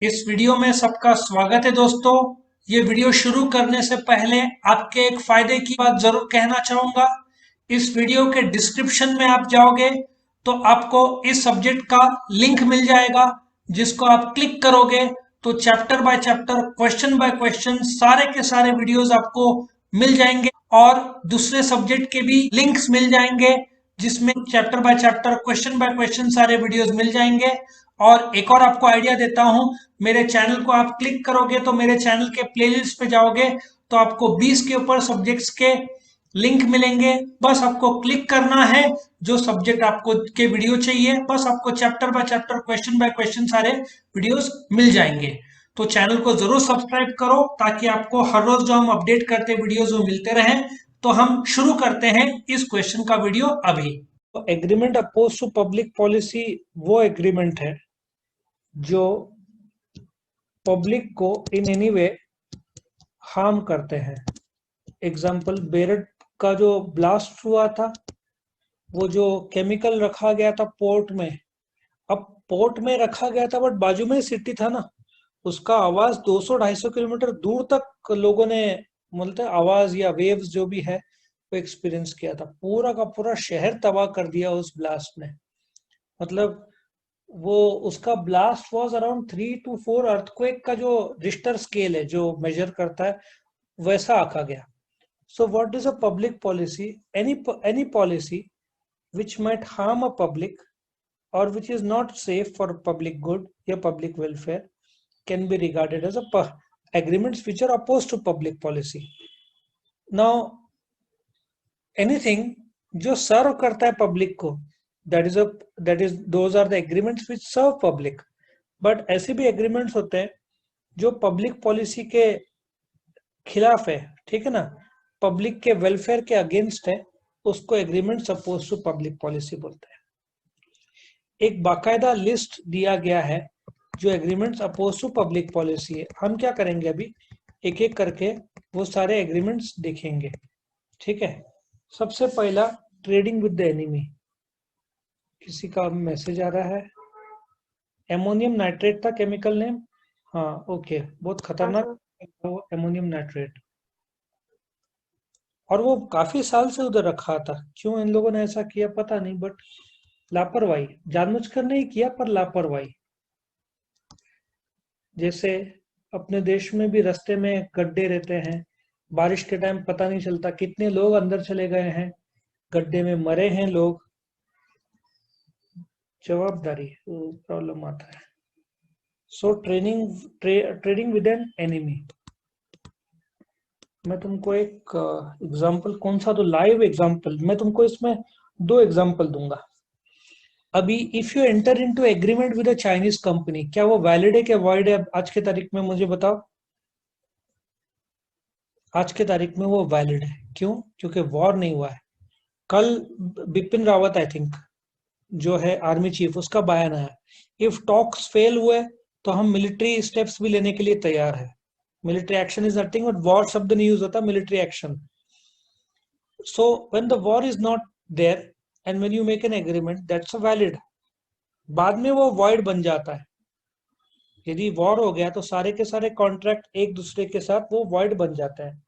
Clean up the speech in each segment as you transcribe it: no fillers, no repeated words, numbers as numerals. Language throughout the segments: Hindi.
इस वीडियो में सबका स्वागत है दोस्तों। ये वीडियो शुरू करने से पहले आपके एक फायदे की बात जरूर कहना चाहूंगा। इस वीडियो के डिस्क्रिप्शन में आप जाओगे तो आपको इस सब्जेक्ट का लिंक मिल जाएगा, जिसको आप क्लिक करोगे तो chapter by chapter, question by question सारे के सारे वीडियोस आपको मिल जाएंगे और दूसरे सब्जेक्ट के भी लिंक्स मिल जाएंगे, जिसमें chapter by chapter, question by question सारे वीडियोस मिल जाएंगे। और एक और आपको आइडिया देता हूं, मेरे चैनल को आप क्लिक करोगे तो मेरे चैनल के प्लेलिस्ट पे जाओगे तो आपको 20 के ऊपर सब्जेक्ट्स के लिंक मिलेंगे। बस आपको क्लिक करना है, जो सब्जेक्ट आपको के वीडियो चाहिए, बस आपको chapter by chapter, question by question सारे वीडियोस मिल जाएंगे। तो चैनल को जरूर सब्सक्राइब करो ताकि आपको हर रोज जो हम अपडेट करते वीडियोस वो मिलते रहें। तो हम शुरू करते हैं इस क्वेश्चन का वीडियो अभी। तो agreement oppose to public policy वो एग्रीमेंट है जो पब्लिक को इन एनी वे हार्म करते हैं। एग्जाम्पल, बेरट का जो ब्लास्ट हुआ था, वो जो केमिकल रखा गया था पोर्ट में, अब पोर्ट में रखा गया था बट बाजू में सिटी था ना, उसका आवाज 200-250 किलोमीटर दूर तक लोगों ने, मतलब आवाज या वेव्स जो भी है वो एक्सपीरियंस किया था। पूरा का पूरा शहर तबाह कर दिया उस ब्लास्ट ने। मतलब वो उसका blast was around 3 to 4 earthquake का जो रिश्टर स्केल है जो मेजर करता है, वैसा आका गया। So what is a public policy? Any policy which might harm a public or which is not safe for public good या public welfare can be regarded as a agreements which are opposed to public policy. Now anything जो सर्व करता है पब्लिक को, that is those are the agreements which serve public. But ऐसे भी एग्रीमेंट्स होते हैं जो पब्लिक पॉलिसी के खिलाफ है, ठीक है ना, पब्लिक के वेलफेयर के अगेंस्ट है, उसको agreement oppose to public policy बोलते हैं। एक बाकायदा लिस्ट दिया गया है जो agreements oppose to public policy है। हम क्या करेंगे, अभी एक एक करके वो सारे एग्रीमेंट्स देखेंगे, ठीक है। सबसे पहला, ट्रेडिंग विद द एनिमी। किसी का मैसेज आ रहा है, एमोनियम नाइट्रेट था केमिकल नेम। हाँ ओके, बहुत खतरनाक एमोनियम नाइट्रेट, और वो काफी साल से उधर रखा था। क्यों इन लोगों ने ऐसा किया पता नहीं, बट लापरवाही, जानबूझकर नहीं किया पर लापरवाही। जैसे अपने देश में भी रास्ते में गड्ढे रहते हैं, बारिश के टाइम पता नहीं चलता कितने लोग अंदर चले गए हैं, गड्ढे में मरे हैं लोग। जवाबदारी प्रॉब्लम आता है। सो ट्रेडिंग विद एन एनिमी। मैं तुमको एक एग्जांपल, कौन सा, तो लाइव एग्जांपल मैं तुमको इसमें 2 एग्जांपल दूंगा। अभी if you enter into agreement with a Chinese company, क्या वो वैलिड है क्या वॉइड है आज के तारीख में, मुझे बताओ। आज के तारीख में वो वैलिड है। क्यों? क्योंकि वॉर नहीं हुआ है। कल बिपिन रावत, आई थिंक, जो है आर्मी चीफ, उसका बयान आया, इफ टॉक्स फेल हुए तो हम मिलिट्री स्टेप्स भी लेने के लिए तैयार है। Military action is nothing but war शब्द नहीं यूज होता, military action. So when the war is not there and when you make an agreement, that's a valid. बाद में वो void बन जाता है। यदि वॉर हो गया तो सारे के सारे कॉन्ट्रैक्ट एक दूसरे के साथ वो void बन जाते हैं।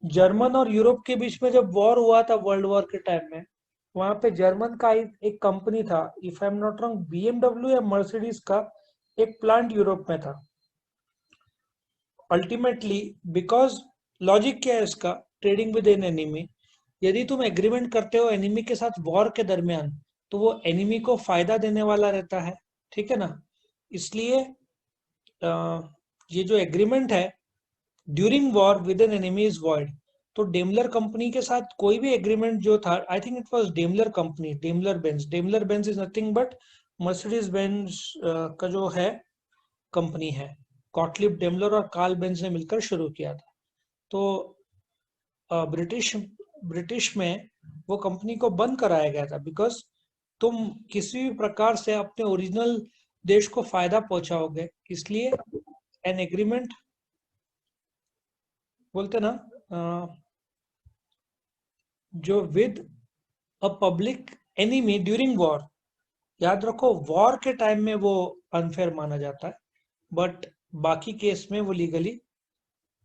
जर्मन और यूरोप के बीच में जब वॉर हुआ था वर्ल्ड वॉर के टाइम में, वहां पे जर्मन का एक कंपनी था, if I am not wrong, BMW या मर्सिडीज का एक प्लांट यूरोप में था। अल्टीमेटली, बिकॉज लॉजिक क्या है इसका, ट्रेडिंग विद एन एनिमी, यदि तुम एग्रीमेंट करते हो एनिमी के साथ वॉर के दरमियान, तो वो एनिमी को फायदा देने वाला रहता है, ठीक है ना। इसलिए ये जो एग्रीमेंट है during war with an enemy is void. तो डेमलर कंपनी के साथ कोई भी एग्रीमेंट जो था, I think it was Daimler company, Daimler Benz is nothing but Mercedes Benz का जो है कंपनी है, गॉटलिब डेमलर और कार्ल बेंज ने मिलकर शुरू किया था। तो ब्रिटिश में वो कंपनी को बंद कराया गया था, बिकॉज तुम किसी भी प्रकार से अपने ओरिजिनल देश को फायदा पहुंचाओगे, इसलिए एन एग्रीमेंट बोलते ना, जो with a public enemy during war, याद रखो वॉर के टाइम में वो अनफेयर माना जाता है। बट बाकी केस में वो लीगली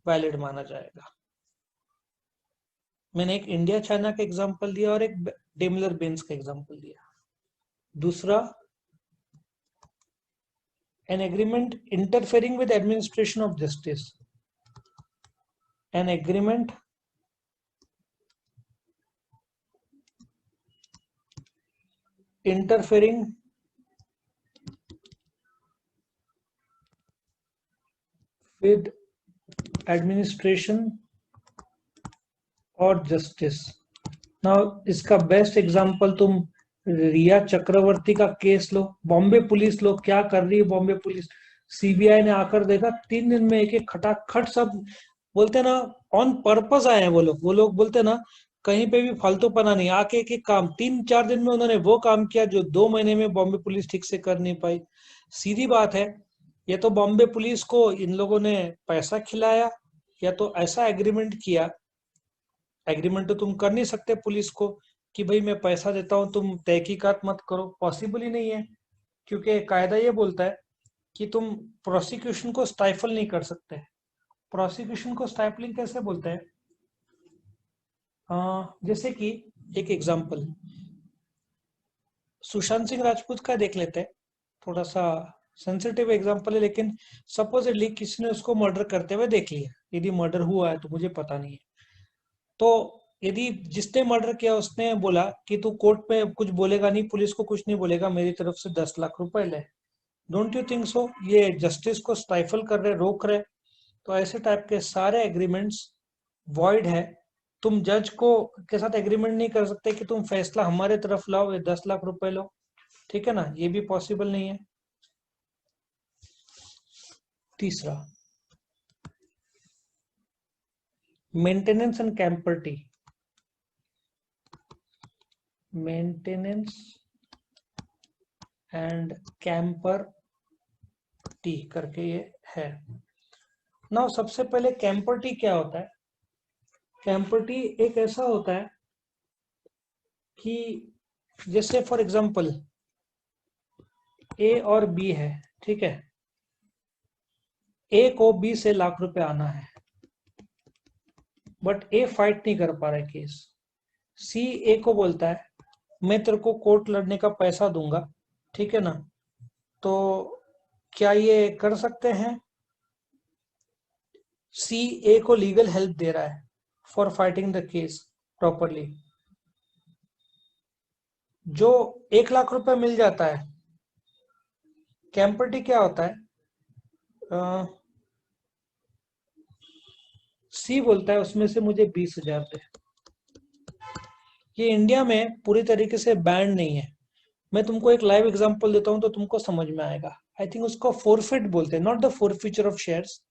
वैलिड माना जाएगा। मैंने एक इंडिया चाइना का एग्जांपल दिया और एक डेमलर बेंज का एग्जांपल दिया। दूसरा, an agreement interfering with administration of justice, an agreement interfering with administration और जस्टिस। नाउ इसका बेस्ट एग्जांपल तुम रिया चक्रवर्ती का केस लो, बॉम्बे पुलिस लो, क्या कर रही है बॉम्बे पुलिस। सीबीआई ने आकर देखा 3 दिन में एक एक खटाखट सब, बोलते ना ऑन पर्पस आए हैं वो लोग बोलते ना कहीं पे भी फालतूपना नहीं, आके एक एक काम 3-4 दिन में उन्होंने वो काम किया जो 2 महीने में बॉम्बे पुलिस ठीक से कर नहीं पाई। सीधी बात है, ये तो बॉम्बे पुलिस को इन लोगों ने पैसा खिलाया, या तो ऐसा एग्रीमेंट किया। एग्रीमेंट तो तुम कर नहीं सकते पुलिस को कि भाई मैं पैसा देता हूं तुम तहकीकात मत करो, पॉसिबल ही नहीं है, क्योंकि कायदा ये बोलता है कि तुम प्रोसिक्यूशन को स्टाइफल नहीं कर सकते। प्रोसिक्यूशन को स्टाइपलिंग कैसे बोलते हैं? जैसे कि एक एग्जांपल सुशांत सिंह राजपूत का देख लेते हैं, थोड़ा सा सेंसिटिव एग्जांपल है, लेकिन सपोजिटली किसी ने उसको मर्डर करते हुए देख लिया, यदि मर्डर हुआ है तो मुझे पता नहीं है, तो यदि जिसने मर्डर किया उसने बोला कि तू कोर्ट में कुछ बोलेगा नहीं, पुलिस को कुछ नहीं बोलेगा, मेरी तरफ से 10 लाख रुपए ले, डोंट यू थिंक सो ये जस्टिस को स्टाइफल कर रहे, रोक रहे? तो ऐसे टाइप के सारे एग्रीमेंट्स वॉइड है। तुम जज को के साथ एग्रीमेंट नहीं कर सकते कि तुम फैसला हमारे तरफ लाओ, ये 10 लाख रुपए लो, ठीक है ना, ये भी पॉसिबल नहीं है। तीसरा, maintenance and champerty. Maintenance and champerty करके ये है। ना सबसे पहले कैंपर टी क्या होता है? कैंपर टी एक ऐसा होता है कि जैसे फॉर एग्जांपल ए और बी है, ठीक है, ए को बी से लाख रुपए आना है, बट ए फाइट नहीं कर पा रहा है केस। सी ए को बोलता है मैं तेरे को कोर्ट लड़ने का पैसा दूंगा, ठीक है ना, तो क्या ये कर सकते हैं? सी ए को लीगल हेल्प दे रहा है for fighting the case properly. जो 1 लाख रुपए मिल जाता है, कैंपर्टी क्या होता है? सी बोलता है उसमें से मुझे 20,000 दे। ये इंडिया में पूरी तरीके से बैंड नहीं है। मैं तुमको एक लाइव एग्जांपल देता हूं तो तुमको समझ में आएगा। आई थिंक उसको फोरफिट बोलते हैं, not the forfeiture of shares.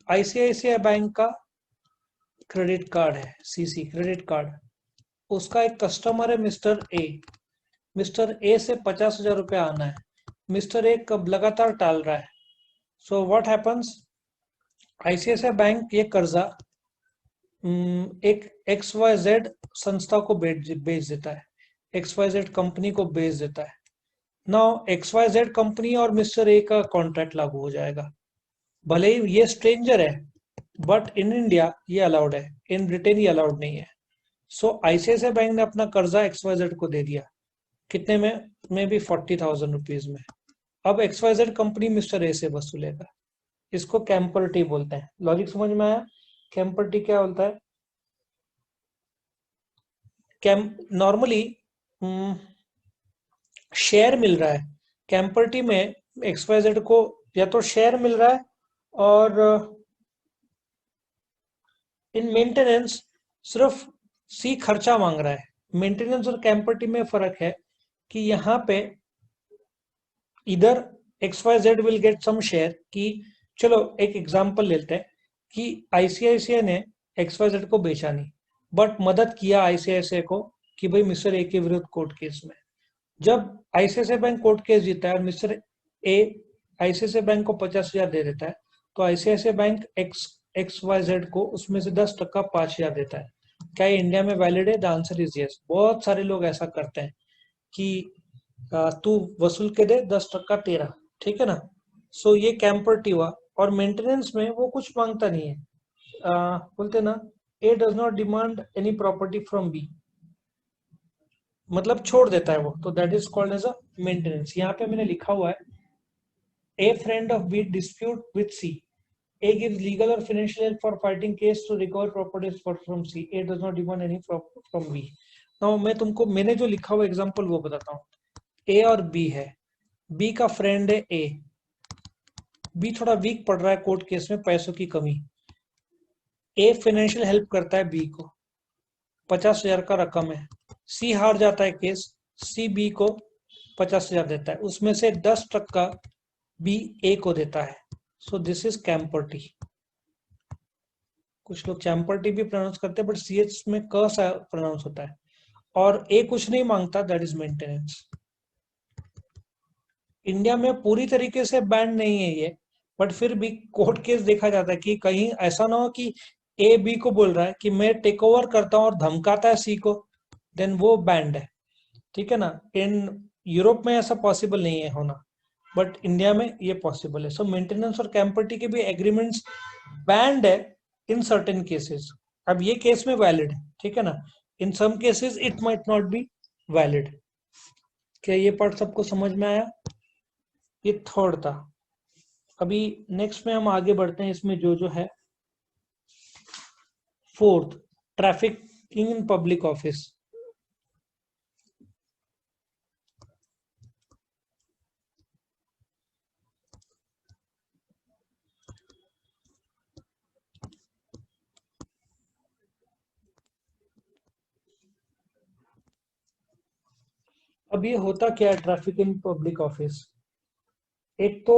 ICICI bank का क्रेडिट कार्ड है, सीसी क्रेडिट कार्ड, उसका एक कस्टमर है मिस्टर ए। मिस्टर ए से 50,000 रुपये आना है, मिस्टर ए कब लगातार टाल रहा है। So what happens, ICICI bank ये कर्जा एक XYZ संस्था को बेच देता है, XYZ कंपनी को बेच देता है। नाउ XYZ कंपनी और मिस्टर ए का कॉन्ट्रैक्ट लागू हो जाएगा। भले ही ये स्ट्रेंजर है, बट इन इंडिया ये अलाउड है, इन ब्रिटेन ये अलाउड नहीं है। सो आईसीआईसीआई बैंक ने अपना कर्जा XYZ को दे दिया, कितने में? मे बी 40,000 रुपीज में। अब XYZ कंपनी मिस्टर ए से वसूलेगा। इसको कैंपर्टी बोलते हैं। लॉजिक समझ में आया? कैंपर्टी क्या बोलता है? नॉर्मली शेयर मिल रहा है, कैंपर्टी में XYZ को या तो शेयर मिल रहा है, और इन मेंटेनेंस सिर्फ सी खर्चा मांग रहा है। मेंटेनेंस और कैंपर्टी में फर्क है कि यहाँ पे इधर XYZ will get some share, कि चलो एक एग्जांपल लेते हैं कि आईसीआईसीआई ने XYZ को बेचा नहीं, बट मदद किया आईसीआईसीआई को कि भाई मिस्टर ए के विरुद्ध कोर्ट केस में। जब आईसीआईसीआई बैंक कोर्ट केस जीता है और मिस्टर ए आईसीआईसीआई बैंक को 50,000 दे देता है, तो आईसीआईसीआई बैंक XYZ को उसमें से 10% 5,000 देता है। क्या ये इंडिया में वैलिड है? The answer is yes. बहुत सारे लोग ऐसा करते हैं कि तू वसूल के दे, 10% तेरा, ठीक है ना। सो ये कैंपर्टी हुआ। और मेंटेनेंस में वो कुछ मांगता नहीं है, बोलते ना, A does not demand any property from B, मतलब छोड़ देता है वो, तो that is called as a maintenance. यहाँ पे मैंने लिखा हुआ है, A friend of B dispute with C, A gives legal or financial help for fighting case to recover properties from C. A does not demand any from B. Now मैंने जो लिखा हुआ एग्जांपल वो बताता हूँ। A और B है, B का फ्रेंड है A, B थोड़ा वीक पड़ रहा है कोर्ट केस में, पैसों की कमी, A फाइनेंशियल हेल्प करता है B को, 50,000 का रकम है, C हार जाता है केस, C B को 50,000 देता है, उसमें से 10% B A को देता है। So this is champerty. कुछ लोग चैम्पर्टी भी प्रोनाउंस करते हैं, बट सीएच में क सा प्रोनाउंस होता है। और ए कुछ नहीं मांगता, दैट इज मेंटेनेंस। इंडिया में पूरी तरीके से बैंड नहीं है ये, बट फिर भी कोर्ट केस देखा जाता है कि कहीं ऐसा ना हो कि ए बी को बोल रहा है कि मैं टेक ओवर करता हूं और धमकाता है सी को, देन वो बैंड है, ठीक है ना। इन यूरोप में ऐसा पॉसिबल नहीं है होना, बट इंडिया में ये पॉसिबल है। सो मेंटेनेंस और कैंपर्टी के भी एग्रीमेंट्स बैंड है इन सर्टेन केसेस। अब ये केस में वैलिड है, ठीक है ना, in some cases it might not be valid. क्या ये पार्ट सबको समझ में आया? ये थर्ड था। अभी नेक्स्ट में हम आगे बढ़ते हैं, इसमें जो जो है fourth, trafficking in public office. अब ये होता क्या है ट्रैफिक इन पब्लिक ऑफिस? एक तो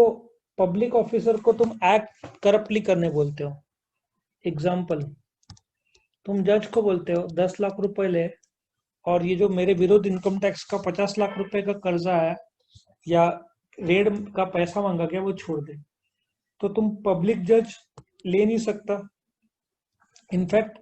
पब्लिक ऑफिसर को तुम एक्ट करप्टली करने बोलते हो। एग्जाम्पल, तुम जज को बोलते हो 10 लाख रुपए ले, और ये जो मेरे विरुद्ध इनकम टैक्स का 50 लाख रुपए का कर्जा है या रेड का पैसा मांगा गया, वो छोड़ दे। तो तुम पब्लिक जज ले नहीं सकता। इनफैक्ट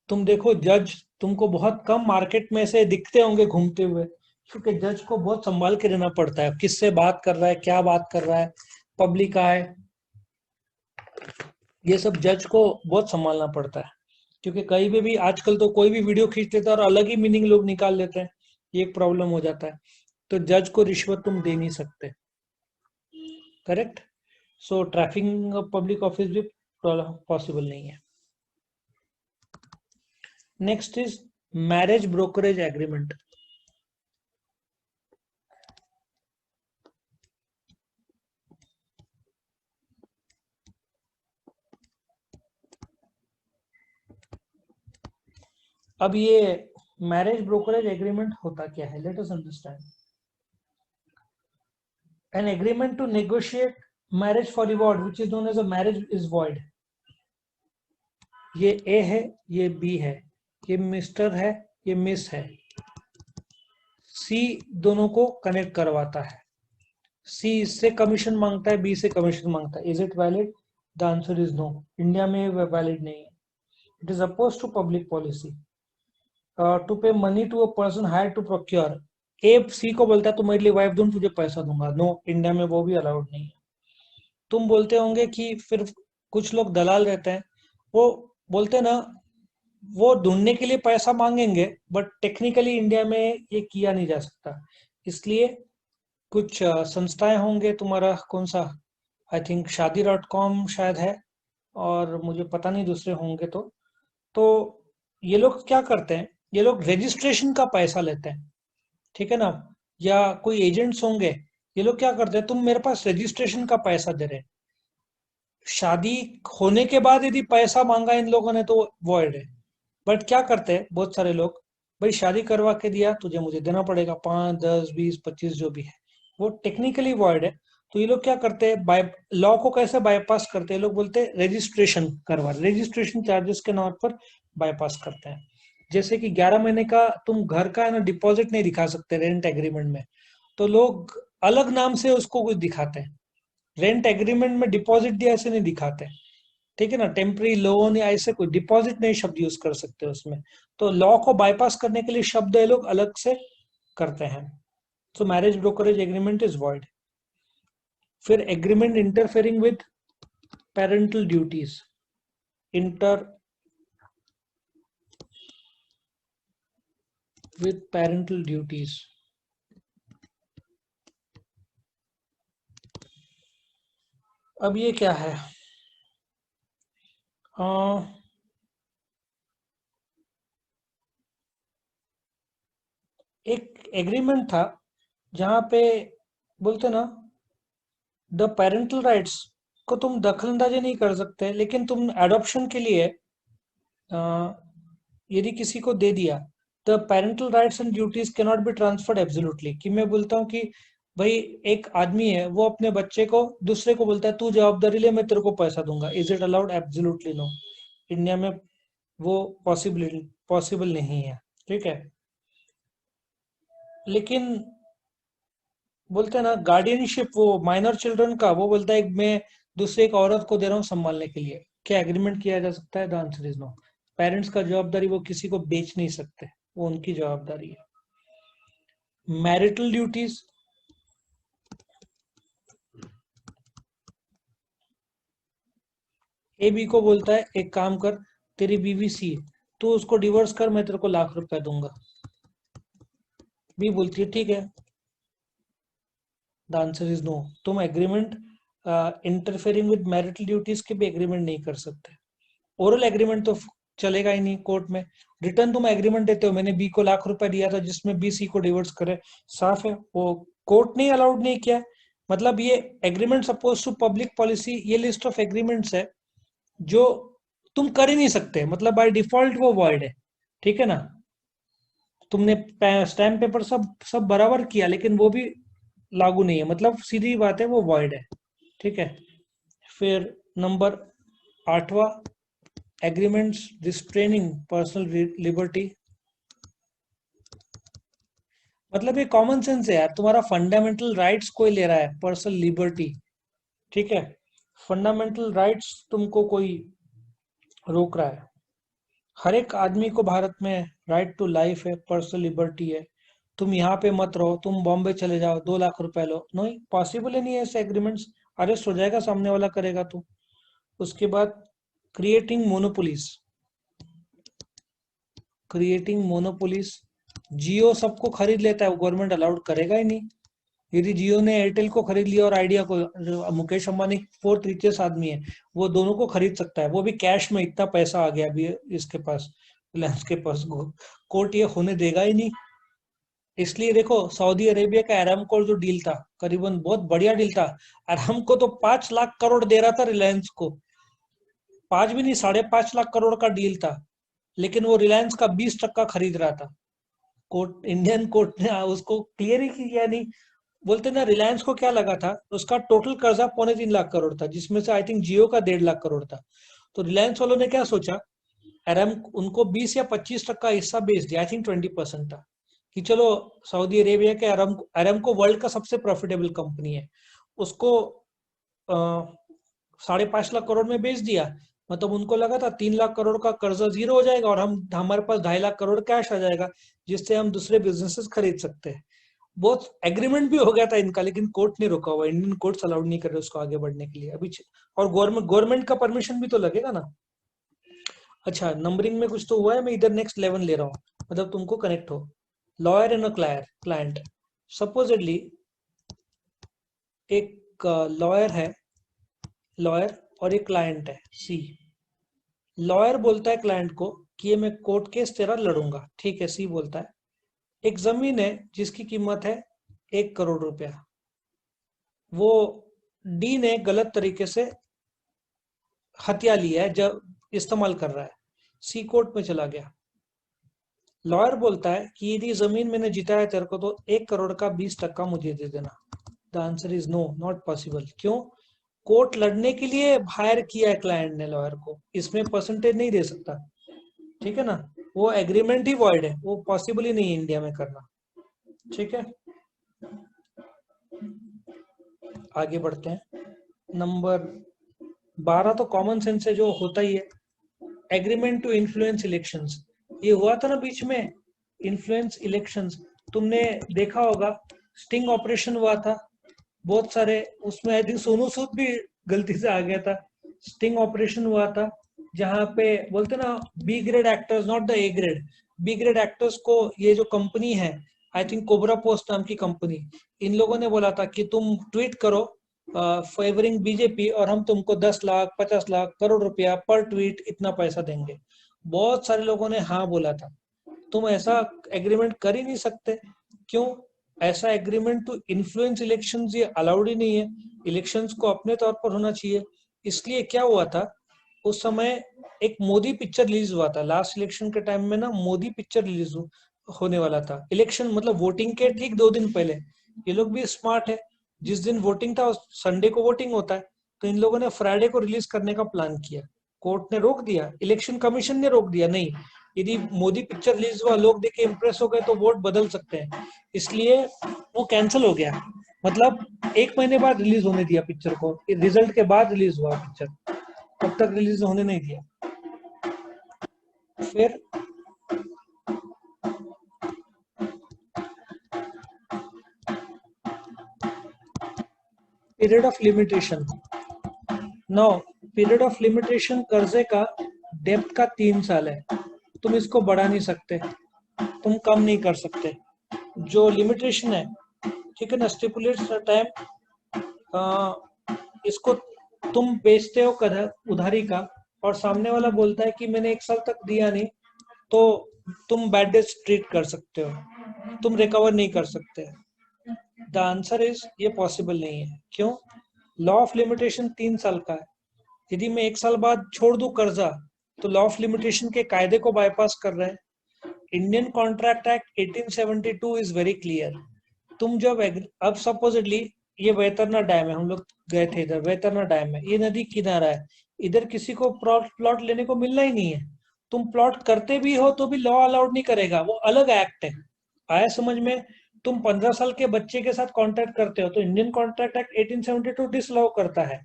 तुम देखो, जज तुमको बहुत कम मार्केट में से दिखते होंगे घूमते हुए, क्योंकि जज को बहुत संभाल के रहना पड़ता है, किससे बात कर रहा है, क्या बात कर रहा है, पब्लिक आए, ये सब जज को बहुत संभालना पड़ता है। क्योंकि कहीं भी आजकल तो कोई भी वीडियो खींच लेता है और अलग ही मीनिंग लोग निकाल लेते हैं, ये एक प्रॉब्लम हो जाता है। तो जज को रिश्वत तुम दे नहीं सकते, correct. So trafficking public office भी पॉसिबल नहीं है। Next is marriage brokerage agreement. अब ये मैरिज ब्रोकरेज एग्रीमेंट होता क्या है, let us understand. An agreement to negotiate marriage for reward which is known as a marriage is void. ये ए है, ये बी है, ये मिस्टर है, ये मिस है, सी दोनों को कनेक्ट करवाता है, सी इससे कमीशन मांगता है, बी से कमीशन मांगता है। Is it valid? The answer is no. India में वैलिड नहीं है। It is oppose to public policy to pay money to a person hire to procure. A C को बोलता है, तुम मेरे लिए वाइफ दूं, तुझे पैसा दूंगा। नो, इंडिया में वो भी अलाउड नहीं है। तुम बोलते होंगे कि फिर कुछ लोग दलाल रहते हैं, वो बोलते हैं ना, वो ढूंढने के लिए पैसा मांगेंगे, बट टेक्निकली इंडिया में ये किया नहीं जा सकता। इसलिए कुछ संस्थाएं होंगे, तुम्हारा कौन सा, आई थिंक शादी.com शायद है, और मुझे पता नहीं दूसरे होंगे तो ये लोग क्या करते हैं, ये लोग रजिस्ट्रेशन का पैसा लेते हैं, ठीक है ना। या कोई एजेंट्स होंगे, ये लोग क्या करते हैं, तुम मेरे पास रजिस्ट्रेशन का पैसा दे रहे हैं, शादी होने के बाद यदि पैसा मांगा इन लोगों ने तो वॉइड है। बट क्या करते हैं बहुत सारे लोग, भाई शादी करवा के दिया, तुझे मुझे देना पड़ेगा 5, 10, 20, 25 जो भी है, वो टेक्निकली वॉइड है। तो ये लोग क्या करते हैं, बाय लॉ को कैसे बाईपास करते हैं, लोग बोलते हैं रजिस्ट्रेशन करवा, रजिस्ट्रेशन चार्जेस के नाम पर बाईपास करते हैं। जैसे कि 11 महीने का तुम घर का है ना डिपॉजिट नहीं दिखा सकते रेंट एग्रीमेंट में, तो लोग अलग नाम से उसको कुछ दिखाते हैं। रेंट एग्रीमेंट में डिपॉजिट दिया ऐसे नहीं दिखाते, ठीक है ना। टेम्पररी लोन या ऐसे कोई डिपॉजिट नहीं शब्द यूज कर सकते उसमें। तो लॉ को बाईपास करने के लिए शब्द ये लोग अलग से करते हैं। So marriage brokerage agreement is void. फिर agreement interfering with parental duties, inter with parental duties. अब ये क्या है? एक एग्रीमेंट था जहां पे बोलते ना, द पेरेंटल राइट्स को तुम दखलंदाजी नहीं कर सकते, लेकिन तुम एडॉप्शन के लिए अ, यदि किसी को दे दिया, the parental rights and duties can not be transferred absolutely. कि मैं बोलता हूँ कि भाई एक आदमी है, वो अपने बच्चे को, दूसरे को बोलता है तू जवाबदारी ले, मैं तेरे को पैसा दूंगा, is it allowed? Absolutely no. India में वो पॉसिबल नहीं है। ठीक है। लेकिन बोलते हैं ना गार्डियनशिप, वो माइनर चिल्ड्रन का, वो बोलता है कि मैं दूसरे एक औरत को दे रहा हूँ संभालने के लिए, क्या एग्रीमेंट किया जा सकता है? The answer is no. Parents का जवाबदारी वो किसी को बेच नहीं सकते, वो उनकी जवाबदारी है। मैरिटल ड्यूटीज, ए बी को बोलता है एक काम कर, तेरी बीवी सी है, तू उसको डिवोर्स कर, मैं तेरे को ₹1,00,000 दूंगा। बी बोलती है ठीक है। The answer is no. तुम agreement interfering with marital duties के भी एग्रीमेंट नहीं कर सकते। ओरल एग्रीमेंट तो चलेगा ही नहीं कोर्ट में। रिटर्न तुम एग्रीमेंट देते हो, मैंने बी को ₹1,00,000 दिया था जिसमें बी सी को डिवोर्स करे, साफ है, वो कोर्ट ने अलाउड नहीं किया। मतलब ये agreement suppose to public policy, ये लिस्ट ऑफ एग्रीमेंट्स है जो तुम कर ही नहीं सकते, मतलब बाय डिफॉल्ट वो वॉइड है। ठीक है ना? तुमने स्टैम्प पेपर सब सब बराबर किया, लेकिन वो भी लागू नहीं है, मतलब सीधी बात है वो वॉइड है। ठीक है। फिर नंबर 8वां, एग्रीमेंट्स रिस्ट्रेनिंग पर्सनल लिबर्टी। मतलब ये कॉमन सेंस है यार, तुम्हारा फंडामेंटल राइट्स कोई ले रहा है, पर्सनल लिबर्टी। ठीक है। फंडामेंटल राइट्स तुमको कोई रोक रहा है। हर एक आदमी को भारत में राइट टू लाइफ है, पर्सनल लिबर्टी है। तुम यहाँ पे मत रहो, तुम बॉम्बे चले जाओ, ₹2,00,000 लो, नहीं पॉसिबल ही नहीं है ऐसे एग्रीमेंट्स। अरेस्ट हो जाएगा सामने वाला करेगा तो। उसके बाद क्रिएटिंग मोनोपोलीज, क्रिएटिंग मोनोपोलीज, जियो सबको खरीद लेता है, वो गवर्नमेंट अलाउड करेगा ही नहीं। यदि जियो ने एयरटेल को खरीद लिया और आइडिया को, मुकेश अंबानी फोर्थ रिचेस्ट आदमी है, वो दोनों को खरीद सकता है, वो भी कैश में, इतना पैसा आ गया अभी इसके पास, रिलायंस के पास। कोर्ट ये होने देगा ही नहीं। इसलिए देखो, सऊदी अरेबिया का अरामको जो डील था, करीबन बहुत बढ़िया डील था। अरामको तो 5 लाख करोड़ दे रहा था रिलायंस को, 5 भी नहीं, 5.5 लाख करोड़ का डील था, लेकिन वो रिलायंस का 20% खरीद रहा था। कोर्ट, इंडियन कोर्ट ने उसको क्लियर ही किया नहीं। बोलते ना, रिलायंस को क्या लगा था, उसका टोटल कर्जा 3.25 लाख करोड़ था, जिसमें से आई थिंक जियो का 1.5 लाख करोड़ था। तो रिलायंस वालों ने क्या सोचा, अराम उनको 20 या 25% हिस्सा बेच दिया, आई थिंक 20% था, कि चलो सऊदी अरेबिया के अरामको वर्ल्ड का सबसे प्रॉफिटेबल कंपनी है, उसको 5.5 लाख करोड़ में बेच दिया। मतलब उनको लगा था 3 लाख करोड़ का कर्जा जीरो हो जाएगा और हम हमारे पास 2.5 लाख करोड़ कैश आ जाएगा, जिससे हम दूसरे बिजनेसेस खरीद सकते हैं। बहुत एग्रीमेंट भी हो गया था इनका, लेकिन कोर्ट ने रोका हुआ, इंडियन कोर्ट्स अलाउड नहीं कर रहे उसको आगे बढ़ने के लिए अभी। और गवर्नमेंट का परमिशन भी तो लगेगा ना। अच्छा, नंबरिंग में कुछ तो हुआ है, मैं इधर नेक्स्ट लेवल ले रहा हूँ, मतलब तुमको कनेक्ट हो। Lawyer and a client, supposedly एक लॉयर है, लॉयर और एक क्लाइंट है सी। लॉयर बोलता है क्लाइंट को कि ये मैं कोर्ट केस तेरा लड़ूंगा, ठीक है। सी बोलता है एक जमीन है जिसकी कीमत है ₹1 करोड़, वो डी ने गलत तरीके से हत्या लिया है, जब इस्तेमाल कर रहा है। सी कोर्ट में चला गया। लॉयर बोलता है कि यदि जमीन मैंने जिताया तेरे को, तो 1 करोड़ का 20% मुझे दे देना। The answer is no, not possible. क्यों? कोर्ट लड़ने के लिए हायर किया है क्लाइंट ने लॉयर को, इसमें परसेंटेज नहीं दे सकता। ठीक है ना? वो एग्रीमेंट ही वॉइड है, वो पॉसिबल ही नहीं है इंडिया में करना। ठीक है, आगे बढ़ते हैं। नंबर 12 तो कॉमन सेंस है, जो होता ही है। एग्रीमेंट टू इन्फ्लुएंस इलेक्शंस, ये हुआ था ना बीच में, इन्फ्लुएंस इलेक्शंस। तुमने देखा होगा, स्टिंग ऑपरेशन हुआ था, बहुत सारे उसमें आई थिंक सोनू सूद भी गलती से आ गया था। स्टिंग ऑपरेशन हुआ था जहाँ पे बोलते ना B grade actors not the A grade, B grade actors को ये जो कंपनी है आई थिंक कोबरा पोस्ट नाम की कंपनी, इन लोगों ने बोला था कि तुम ट्वीट करो फेवरिंग बीजेपी और हम तुमको 10 लाख 50 लाख करोड़ रुपया पर ट्वीट इतना पैसा देंगे। बहुत सारे लोगों ने हाँ बोला था। तुम ऐसा एग्रीमेंट कर ही नहीं सकते। क्यों? ऐसा एग्रीमेंट टू इन्फ्लुएंस इलेक्शंस ये अलाउड ही नहीं है। इलेक्शंस को अपने तौर पर होना चाहिए। इसलिए क्या हुआ था उस समय, एक मोदी पिक्चर रिलीज हुआ था लास्ट इलेक्शन के टाइम में ना, मोदी पिक्चर रिलीज होने वाला था। इलेक्शन मतलब वोटिंग के ठीक 2 दिन पहले। ये लोग भी स्मार्ट है, जिस दिन वोटिंग था उस संडे को वोटिंग होता है, तो इन लोगों ने फ्राइडे को रिलीज करने का प्लान किया। कोर्ट ने रोक दिया, इलेक्शन कमीशन ने रोक दिया, नहीं यदि मोदी पिक्चर रिलीज हुआ लोग देख के इम्प्रेस हो गए तो वोट बदल सकते हैं, इसलिए वो कैंसिल हो गया। मतलब 1 महीने बाद रिलीज होने दिया पिक्चर को, रिजल्ट के बाद रिलीज हुआ पिक्चर, तब तक रिलीज होने नहीं दिया। फिर period of limitation, no, period of limitation कर्जे का डेप्थ का 3 साल है। तुम इसको बढ़ा नहीं सकते, तुम कम नहीं कर सकते। जो लिमिटेशन है, ठीक है ना, स्टिपुलेट्स टाइम, इसको तुम बेचते हो उधारी का और सामने वाला बोलता है कि मैंने 1 साल तक दिया नहीं, तो तुम बैड डेट ट्रीट कर सकते हो, तुम रिकवर नहीं कर सकते। द आंसर इज ये पॉसिबल नहीं है। क्यों? लॉ ऑफ लिमिटेशन 3 साल का है। यदि मैं 1 साल बाद छोड़ दूं कर्जा तो लॉ ऑफ लिमिटेशन के कायदे को बाईपास कर रहे हैं। Indian contract act 1872 is very clear. तुम जब अब सपोजिटली ये वैतरना डैम है, हम लोग गए थे इधर, वैतरना डैम है, ये नदी किनारा है, इधर किसी को प्लॉट लेने को मिलना ही नहीं है। तुम प्लॉट करते भी हो तो भी लॉ अलाउड नहीं करेगा, वो अलग एक्ट है। आया समझ में? तुम 15 साल के बच्चे के साथ कॉन्ट्रैक्ट करते हो तो इंडियन कॉन्ट्रैक्ट एक्ट 1872 डिसअलाउ करता है।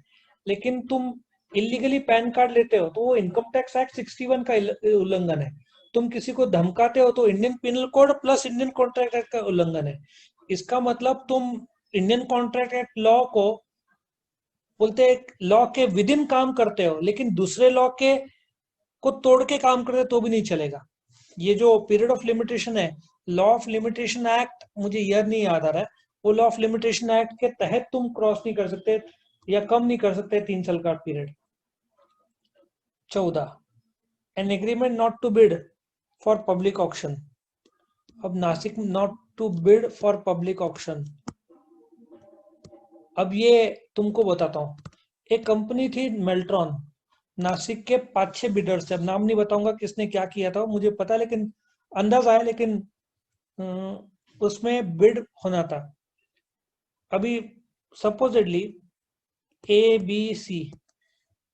लेकिन तुम इलीगली पैन कार्ड लेते हो तो वो इनकम टैक्स एक्ट 61 का उल्लंघन है। तुम किसी को धमकाते हो तो Indian penal code plus Indian contract act का उल्लंघन है। इसका मतलब तुम इंडियन कॉन्ट्रैक्ट एक्ट लॉ को बोलते लॉ के विद इन काम करते हो, लेकिन दूसरे लॉ के को तोड़ के काम करते तो भी नहीं चलेगा। ये जो पीरियड ऑफ लिमिटेशन है, लॉ ऑफ लिमिटेशन एक्ट, मुझे ईयर नहीं याद आ रहा है, वो लॉ ऑफ लिमिटेशन एक्ट के तहत तुम क्रॉस नहीं कर सकते या कम नहीं कर सकते 3 साल का period. 14, an agreement not to bid for public auction. अब नासिक not to bid for public auction, अब ये तुमको बताता हूँ। एक कंपनी थी मेल्ट्रॉन, नासिक के 5-6 बिडर्स थे, अब नाम नहीं बताऊंगा किसने क्या किया था मुझे पता, लेकिन अंदाजा है, लेकिन उसमें बिड होना था। अभी सपोजिटली ए बी सी,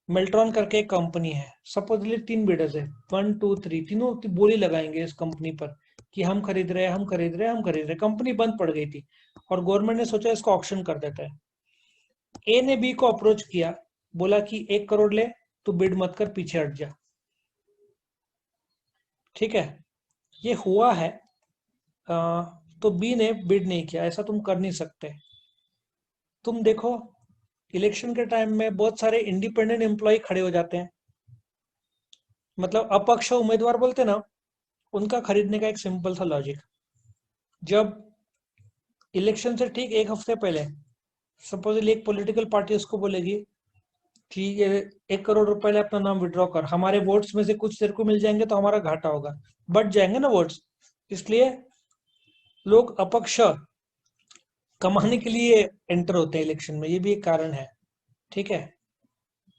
मेल्ट्रॉन करके एक कंपनी है, सपोजिटली 3 बिडर्स है, 1 2 3, तीनों बोली लगाएंगे इस कंपनी पर कि हम खरीद रहे हैं, हम खरीद रहे हैं, हम खरीद रहे हैं। कंपनी बंद पड़ गई थी और गवर्नमेंट ने सोचा इसको ऑक्शन कर देता है। ए ने बी को अप्रोच किया, बोला कि 1 करोड़ ले, तू बिड मत कर, पीछे हट जा। ठीक है, ये हुआ है। तो बी ने बिड नहीं किया, ऐसा तुम कर नहीं सकते। तुम देखो इलेक्शन के टाइम में बहुत सारे इंडिपेंडेंट एम्प्लॉय खड़े हो जाते हैं, मतलब अपक्ष उम्मीदवार बोलते ना, उनका खरीदने का एक सिंपल सा लॉजिक। जब इलेक्शन से ठीक 1 हफ्ते पहले सपोजली एक पॉलिटिकल पार्टी उसको बोलेगी कि ये 1 करोड़ रुपए ले अपना नाम विड्रॉ कर, हमारे वोट्स में से कुछ तेरे को मिल जाएंगे तो हमारा घाटा होगा, बढ़ जाएंगे ना वोट्स, इसलिए लोग अपक्ष कमाने के लिए एंटर होते हैं इलेक्शन में, ये भी एक कारण है। ठीक है,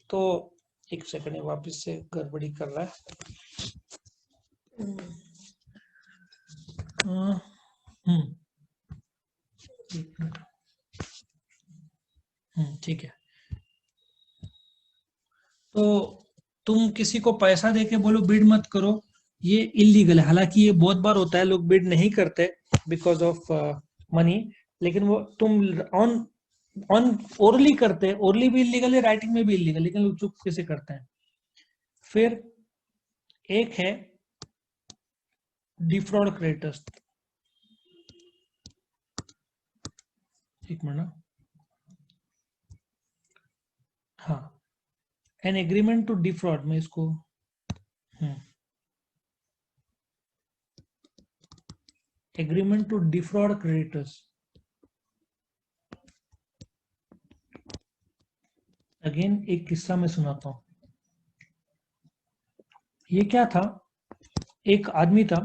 तो एक सेकंड वापस से गड़बड़ी कर रहा है। ठीक है, तो तुम किसी को पैसा देके बोलो बिड मत करो, ये इलीगल है। हालांकि ये बहुत बार होता है, लोग बिड नहीं करते बिकॉज ऑफ मनी, लेकिन वो तुम ऑन ऑन ओरली करते, ओरली भी इलीगल है, राइटिंग में भी इलीगल, लेकिन लोग चुप कैसे करते हैं। फिर एक है डिफ्रॉड क्रेडिटर्स, एक minute, an agreement to defraud में इसको agreement to defraud creditors. Again एक किस्सा मैं सुनाता हूं। ये क्या था, एक आदमी था,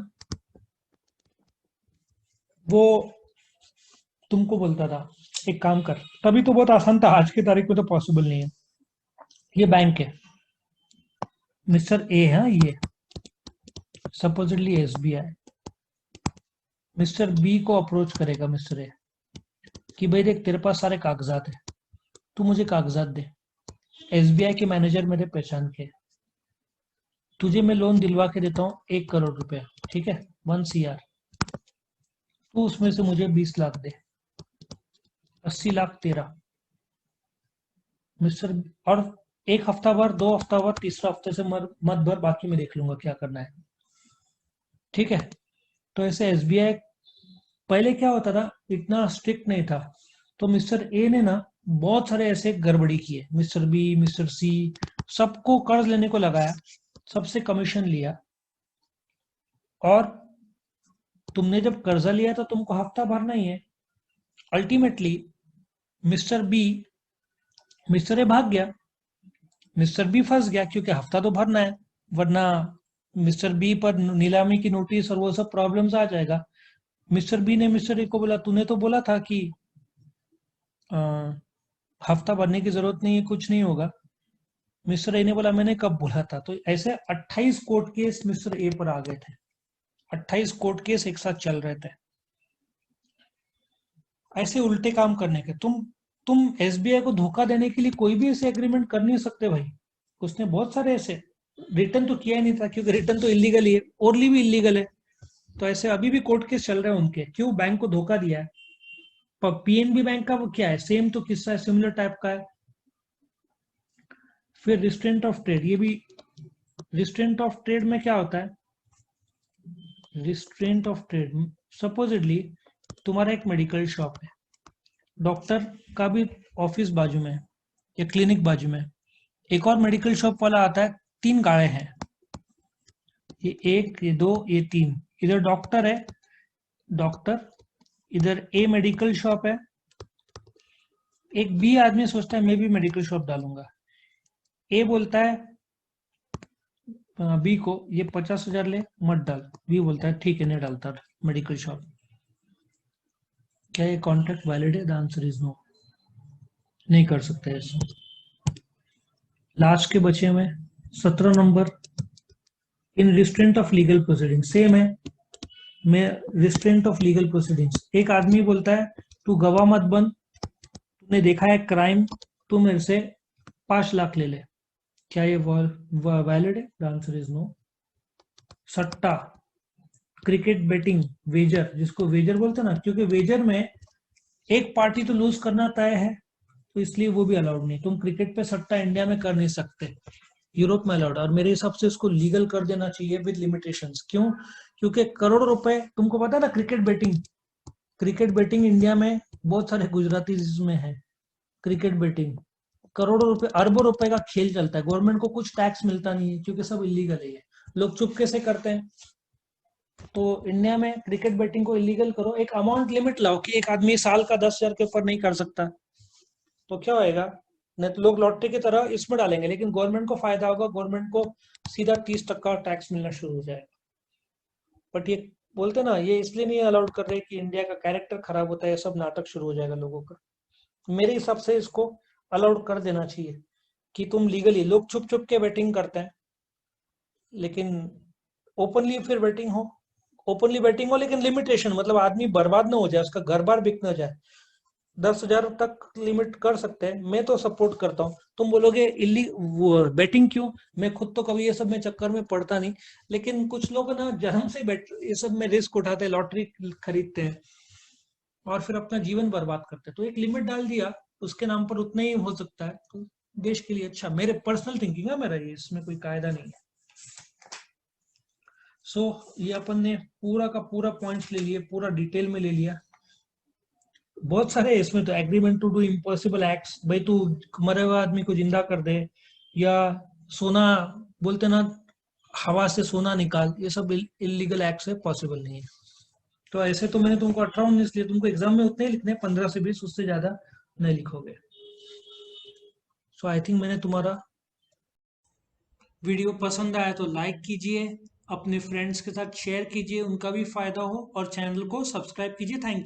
वो तुमको बोलता था एक काम कर, तभी तो बहुत आसान था, आज की तारीख में तो पॉसिबल नहीं है। ये बैंक है, मिस्टर ए है ये, सपोजिटली एसबीआई। मिस्टर बी को अप्रोच करेगा मिस्टर ए कि भाई देख तेरे पास सारे कागजात है, तू मुझे कागजात दे, एसबीआई के मैनेजर मेरे पहचान के, तुझे मैं लोन दिलवा के देता हूँ 1 करोड़ रुपया, ठीक है, 1 CR, तू उसमें से मुझे 20 लाख दे, 80 लाख तेरा मिस्टर, और 1 हफ्ता भर, 2 हफ्ता भर, तीसरा हफ्ते से मत भर, बाकी मैं देख लूंगा क्या करना है, ठीक है। तो ऐसे एसबीआई, पहले क्या होता था, इतना स्ट्रिक्ट नहीं था, तो मिस्टर ए ने ना बहुत सारे ऐसे गड़बड़ी किए, मिस्टर बी, मिस्टर सी, सबको कर्ज लेने को लगाया, सबसे कमीशन लिया, और तुमने जब कर्जा लिया तो तुमको हफ्ता भरना ही है। Ultimately mister B, mister A भाग गया, मिस्टर बी फंस गया क्योंकि हफ्ता तो भरना है, वरना मिस्टर बी पर नीलामी की नोटिस और वो सब प्रॉब्लम्स आ जाएगा। मिस्टर बी ने मिस्टर ए को बोला, तूने तो बोला था कि हफ्ता भरने की जरूरत नहीं है, कुछ नहीं होगा। मिस्टर ए ने बोला, मैंने कब बोला था। तो ऐसे 28 कोर्ट केस मिस्टर ए पर आ गए थे, 28 कोर्ट केस एक साथ चल रहे थे, ऐसे उल्टे काम करने के। तुम एसबीआई को धोखा देने के लिए कोई भी ऐसे एग्रीमेंट कर नहीं सकते भाई। उसने बहुत सारे ऐसे, रिटर्न तो किया ही नहीं था क्योंकि रिटर्न तो इलीगल ही है, ओरली भी इलीगल है, तो ऐसे अभी भी कोर्ट केस चल रहे हैं उनके, क्यों, बैंक को धोखा दिया है। पर पीएनबी बैंक का वो क्या है, सेम तो किस्सा है, सिमिलर टाइप का है। फिर रिस्ट्रेंट ऑफ ट्रेड, ये भी, रिस्ट्रेंट ऑफ ट्रेड में क्या होता है, रिस्ट्रेंट ऑफ ट्रेड, सपोजिटली तुम्हारा एक मेडिकल शॉप है, डॉक्टर का भी ऑफिस बाजू में है या क्लिनिक बाजू में, एक और मेडिकल शॉप वाला आता है, 3 गाड़े हैं, ये 1, ये 2, ये 3, इधर डॉक्टर है, डॉक्टर, इधर ए मेडिकल शॉप है, एक बी आदमी सोचता है मैं भी मेडिकल शॉप डालूंगा, ए बोलता है बी को ये 50,000 ले मत डाल, बी बोलता है ठीक है नहीं डालता मेडिकल शॉप। क्या ये कॉन्ट्रैक्ट वैलिड है? द आंसर इज नो, नहीं कर सकते ऐसे। लास्ट के बचे में 17 number, in restraint of legal proceeding, same है, मैं रिस्ट्रेंट ऑफ लीगल प्रोसीडिंग्स, एक आदमी बोलता है तू गवाह मत बन, तूने देखा है क्राइम, तू मेरे से 5 लाख ले ले, क्या ये वैलिड है? The answer is no. सट्टा, क्रिकेट बेटिंग, वेजर, जिसको वेजर बोलते हैं ना, क्योंकि वेजर में एक पार्टी तो लूज करना तय है, तो इसलिए वो भी अलाउड नहीं, तुम क्रिकेट पे सट्टा इंडिया में कर नहीं सकते, यूरोप में अलाउड, और मेरे हिसाब से इसको लीगल कर देना चाहिए विद लिमिटेशंस। क्यों? क्योंकि करोड़ों रुपए, तुमको पता है ना, cricket betting, cricket betting India में बहुत सारे गुजराती में है, क्रिकेट बेटिंग करोड़ों रुपए, अरबों रुपए का खेल चलता है, गवर्नमेंट को कुछ टैक्स मिलता नहीं है क्योंकि सब इलीगल है, लोग चुपके से करते हैं। तो इंडिया में क्रिकेट बेटिंग को इलीगल करो, एक अमाउंट लिमिट लाओ कि एक आदमी साल का 10,000 के ऊपर नहीं कर सकता, तो क्या होएगा, नहीं तो लोग लॉटरी की तरह इसमें डालेंगे, लेकिन गवर्नमेंट को फायदा होगा, गवर्नमेंट को सीधा 30% टैक्स मिलना शुरू हो जाएगा। बट ये बोलते ना, ये इसलिए नहीं अलाउड कर रहे कि इंडिया का कैरेक्टर खराब होता है, ये सब नाटक शुरू हो जाएगा लोगों का। मेरे हिसाब से इसको अलाउड कर देना चाहिए कि तुम लीगली, लोग छुप छुप के बेटिंग करते हैं, लेकिन ओपनली फिर बेटिंग हो, ओपनली बेटिंग हो, लेकिन लिमिटेशन, मतलब आदमी बर्बाद ना हो जाए, उसका घर बार बिक ना जाए, 10,000 तक लिमिट कर सकते हैं, मैं तो सपोर्ट करता हूँ। तुम बोलोगे इली वो बेटिंग क्यों, मैं खुद तो कभी ये सब में चक्कर में पड़ता नहीं, लेकिन कुछ लोग ना जन्म से बैठ ये सब में रिस्क उठाते हैं, लॉटरी खरीदते हैं और फिर अपना जीवन बर्बाद करते हैं, तो एक लिमिट डाल दिया, उसके नाम पर उतना ही हो सकता है, तो देश के लिए अच्छा, मेरे पर्सनल थिंकिंग है मेरा, ये इसमें कोई कायदा नहीं है। सो ये अपन ने पूरा का पूरा पॉइंट्स ले लिए, पूरा डिटेल में ले लिया, बहुत सारे इसमें, तो agreement to do impossible acts, भाई तू मरे हुए आदमी को जिंदा कर दे, या सोना बोलते ना, हवा से सोना निकाल, ये सब इलीगल एक्ट से पॉसिबल नहीं है। तो ऐसे तो मैंने तुमको 18-19 लिए, तुमको एग्जाम में उतने ही लिखने हैं, 15 से 20, उससे ज्यादा नहीं लिखोगे। सो आई थिंक मैंने तुम्हारा वीडियो पसंद आया तो लाइक कीजिए, अपने फ्रेंड्स के साथ शेयर कीजिए, उनका भी फायदा हो, और चैनल को सब्सक्राइब कीजिए। Thank you.